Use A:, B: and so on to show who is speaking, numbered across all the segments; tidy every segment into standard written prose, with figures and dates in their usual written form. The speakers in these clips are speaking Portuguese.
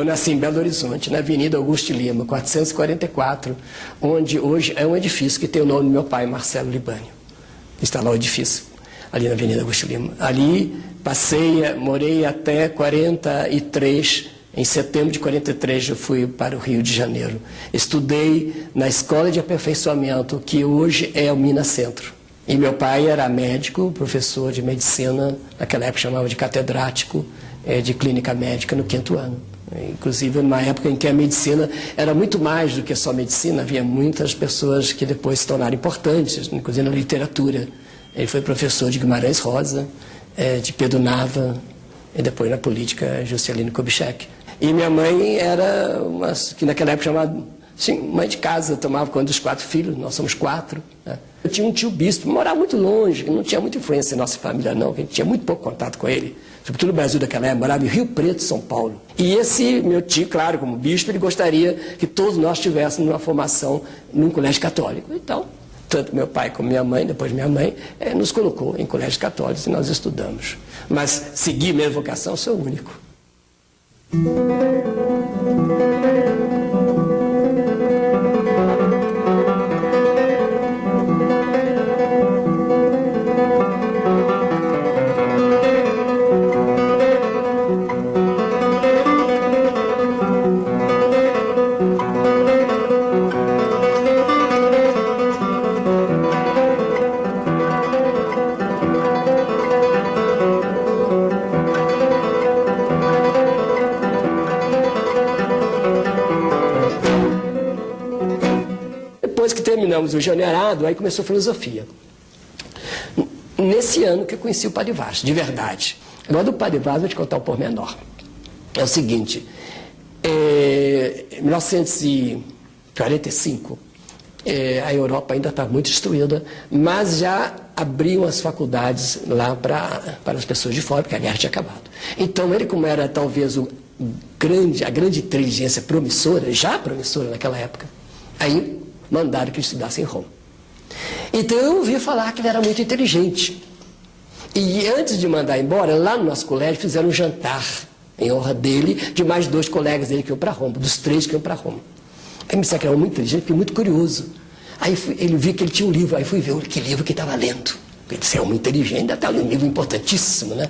A: eu nasci em Belo Horizonte, na Avenida Augusto Lima, 444, onde hoje é um edifício que tem o nome do meu pai, Marcelo Libânio. Está lá o edifício, ali na Avenida Augusto Lima. Ali morei até 43. Em setembro de 43 eu fui para o Rio de Janeiro. Estudei na Escola de Aperfeiçoamento, que hoje é o Minas Centro. E meu pai era médico, professor de medicina, naquela época chamava de catedrático de clínica médica no 5º ano. Inclusive, numa época em que a medicina era muito mais do que só medicina, havia muitas pessoas que depois se tornaram importantes, inclusive na literatura. Ele foi professor de Guimarães Rosa, de Pedro Nava, e depois na política, Juscelino Kubitschek. E minha mãe era que naquela época chamava, sim, mãe de casa, tomava conta dos 4 filhos, nós somos 4. Né? Eu tinha um tio bispo, morava muito longe, não tinha muita influência em nossa família não, a gente tinha muito pouco contato com ele. Sobretudo no Brasil daquela época, morava em Rio Preto, São Paulo. E esse meu tio, claro, como bispo, ele gostaria que todos nós tivéssemos uma formação num colégio católico. Então, tanto meu pai como minha mãe, depois minha mãe, nos colocou em colégios católicos e nós estudamos. Mas seguir minha vocação, sou o único. Depois que terminamos o juniorado, aí começou a filosofia. Nesse ano que eu conheci o Padre Vaz, de verdade. Agora do Padre Vaz, vou te contar um pormenor. É o seguinte, em 1945, a Europa ainda estava muito destruída, mas já abriam as faculdades lá para as pessoas de fora, porque a guerra tinha acabado. Então ele, como era talvez a grande inteligência promissora, já promissora naquela época, aí mandaram que ele estudasse em Roma. Então eu ouvi falar que ele era muito inteligente. E antes de mandar embora, lá no nosso colégio fizeram um jantar em honra dele, de mais 2 colegas dele que iam para Roma, dos 3 que iam para Roma. Aí me disseram que era muito inteligente, fiquei muito curioso. Aí ele viu que ele tinha um livro, aí fui ver que livro que estava lendo. Ele disse, é um inteligente, ainda está lendo um livro importantíssimo, né?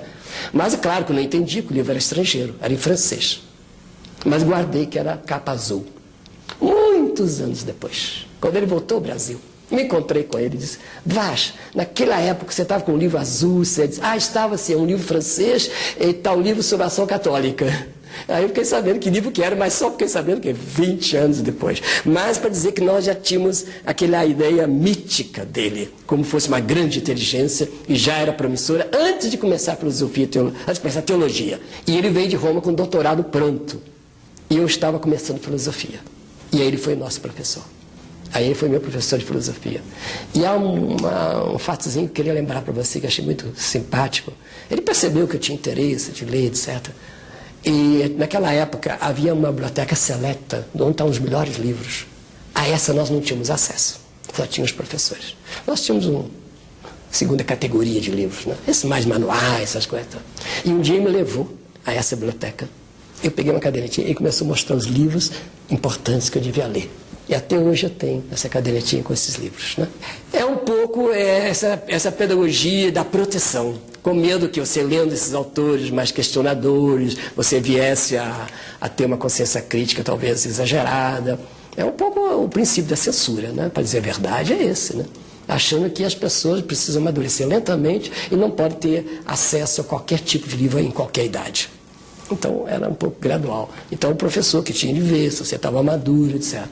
A: Mas é claro que eu não entendi, que o livro era estrangeiro, era em francês. Mas guardei que era capa azul. Muitos anos depois, quando ele voltou ao Brasil, me encontrei com ele e disse, Vaz, naquela época você estava com um livro azul, você disse, estava assim, um livro francês e tal livro sobre a ação católica. Aí eu fiquei sabendo que livro que era, mas só fiquei sabendo que 20 anos depois. Mas para dizer que nós já tínhamos aquela ideia mítica dele, como fosse uma grande inteligência e já era promissora antes de começar a filosofia, antes de começar a teologia. E ele veio de Roma com doutorado pronto. E eu estava começando filosofia. E aí ele foi nosso professor. Aí ele foi meu professor de filosofia. E há um fatozinho que eu queria lembrar para você, que eu achei muito simpático. Ele percebeu que eu tinha interesse de ler, etc. E naquela época havia uma biblioteca seleta, onde estavam os melhores livros. A essa nós não tínhamos acesso, só tínhamos professores. Nós tínhamos uma segunda categoria de livros, né? Esses mais manuais, essas coisas. E um dia ele me levou a essa biblioteca. Eu peguei uma cadernetinha e ele começou a mostrar os livros importantes que eu devia ler. E até hoje eu tenho essa cadernetinha com esses livros, né? É um pouco essa pedagogia da proteção, com medo que você, lendo esses autores mais questionadores, você viesse a ter uma consciência crítica talvez exagerada. É um pouco o princípio da censura, né? Para dizer a verdade, é esse, né? Achando que as pessoas precisam amadurecer lentamente e não podem ter acesso a qualquer tipo de livro em qualquer idade. Então, era um pouco gradual. Então, o professor que tinha de ver se você estava maduro, etc.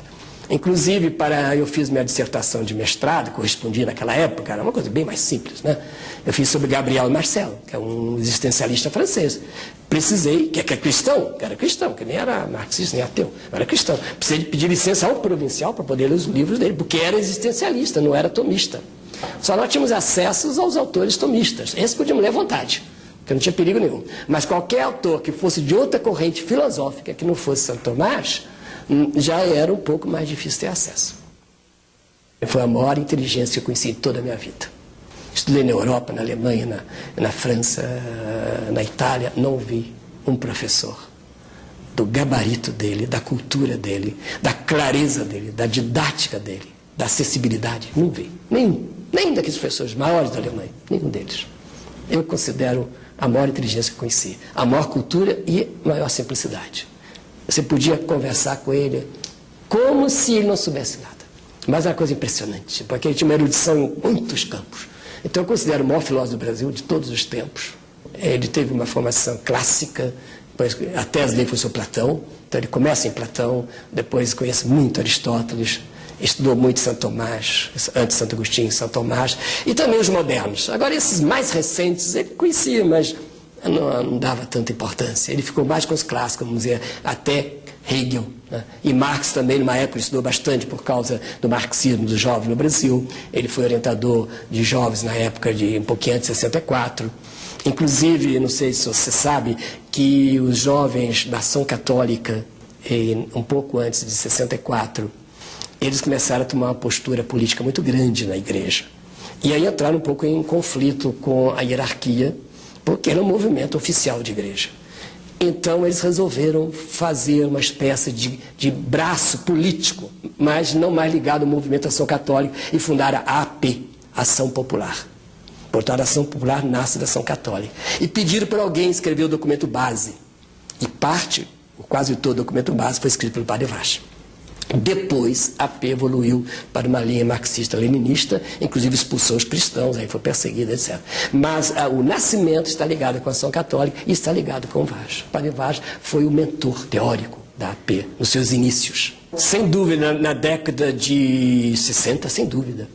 A: Inclusive, eu fiz minha dissertação de mestrado, correspondia naquela época, era uma coisa bem mais simples, né? Eu fiz sobre Gabriel Marcel, que é um existencialista francês. Precisei, que era cristão, que nem era marxista, nem ateu, era cristão. Precisei pedir licença ao provincial para poder ler os livros dele, porque era existencialista, não era tomista. Só nós tínhamos acesso aos autores tomistas. Esse podíamos ler à vontade, porque não tinha perigo nenhum. Mas qualquer autor que fosse de outra corrente filosófica, que não fosse Santo Tomás, já era um pouco mais difícil ter acesso. Foi a maior inteligência que eu conheci em toda a minha vida. Estudei na Europa, na Alemanha, na França, na Itália, não vi um professor do gabarito dele, da cultura dele, da clareza dele, da didática dele, da acessibilidade. Não vi. Nem daqueles professores maiores da Alemanha. Nenhum deles. Eu considero a maior inteligência que conheci, a maior cultura e a maior simplicidade. Você podia conversar com ele como se ele não soubesse nada. Mas era uma coisa impressionante, porque ele tinha uma erudição em muitos campos. Então eu considero o maior filósofo do Brasil de todos os tempos. Ele teve uma formação clássica, a tese dele foi sobre Platão, então ele começa em Platão, depois conhece muito Aristóteles, estudou muito Santo Tomás, antes Santo Agostinho, Santo Tomás, e também os modernos. Agora, esses mais recentes, ele conhecia, mas não dava tanta importância. Ele ficou mais com os clássicos, vamos dizer, até Hegel. Né? E Marx também, numa época, estudou bastante por causa do marxismo dos jovens no Brasil. Ele foi orientador de jovens na época de um pouquinho antes de 64. Inclusive, não sei se você sabe, que os jovens da Ação Católica, um pouco antes de 64, eles começaram a tomar uma postura política muito grande na igreja. E aí entraram um pouco em conflito com a hierarquia, porque era um movimento oficial de igreja. Então eles resolveram fazer uma espécie de braço político, mas não mais ligado ao movimento Ação Católica, e fundaram a AP, Ação Popular. Portanto, a Ação Popular nasce da Ação Católica. E pediram para alguém escrever o documento base. E quase todo o documento base foi escrito pelo Padre Vaz. Depois, a AP evoluiu para uma linha marxista-leninista, inclusive expulsou os cristãos, aí foi perseguida, etc. Mas o nascimento está ligado com a Ação Católica e está ligado com o Vaz. O Padre Vaz foi o mentor teórico da AP nos seus inícios. Sem dúvida, na década de 60, sem dúvida.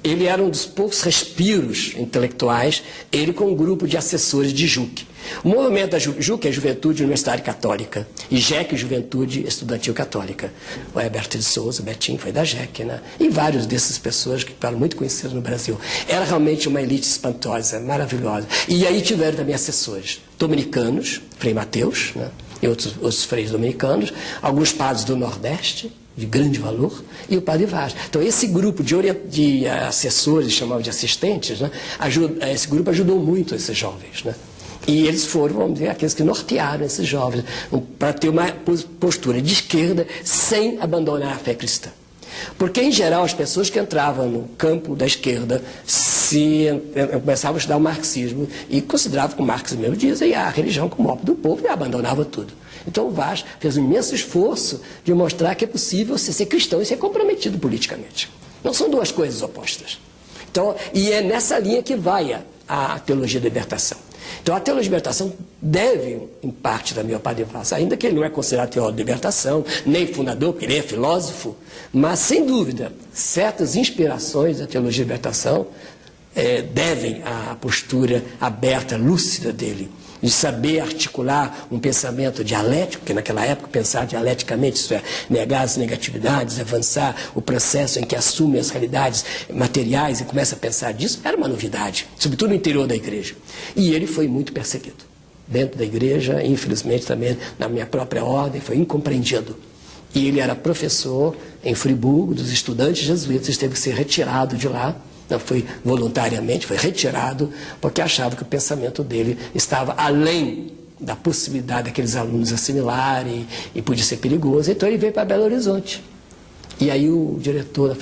A: Ele era um dos poucos respiros intelectuais, ele com um grupo de assessores de JUC. O movimento da JUC é Juventude Universitária Católica, e JEC, Juventude Estudantil Católica. O Heberto de Souza, o Betinho, foi da JEC, né? E vários dessas pessoas que ficaram muito conhecidas no Brasil. Era realmente uma elite espantosa, maravilhosa. E aí tiveram também assessores dominicanos, Frei Mateus, né? E outros freios dominicanos, alguns padres do Nordeste, de grande valor, e o Padre Vaz. Então, esse grupo de assessores, chamavam de assistentes, né, esse grupo ajudou muito esses jovens. Né? E eles foram, vamos dizer, aqueles que nortearam esses jovens para ter uma postura de esquerda sem abandonar a fé cristã. Porque, em geral, as pessoas que entravam no campo da esquerda começavam a estudar o marxismo e consideravam que o Marx mesmo dizia a religião como ópio do povo e abandonava tudo. Então o Vaz fez um imenso esforço de mostrar que é possível ser cristão e ser comprometido politicamente. Não são duas coisas opostas. Então, e é nessa linha que vai a teologia da libertação. Então a teologia da libertação deve, em parte, também ao Padre Vaz, ainda que ele não é considerado teólogo da libertação, nem fundador, porque ele é filósofo, mas, sem dúvida, certas inspirações da teologia da libertação devem à postura aberta, lúcida dele, de saber articular um pensamento dialético, porque naquela época pensar dialeticamente, isso é, negar as negatividades, avançar o processo em que assume as realidades materiais e começa a pensar disso, era uma novidade, sobretudo no interior da igreja. E ele foi muito perseguido. Dentro da igreja, infelizmente também na minha própria ordem, foi incompreendido. E ele era professor em Friburgo, dos estudantes jesuítas, teve que ser retirado de lá. Não foi voluntariamente, foi retirado, porque achava que o pensamento dele estava além da possibilidade daqueles alunos assimilarem e podia ser perigoso. Então ele veio para Belo Horizonte. E aí o diretor da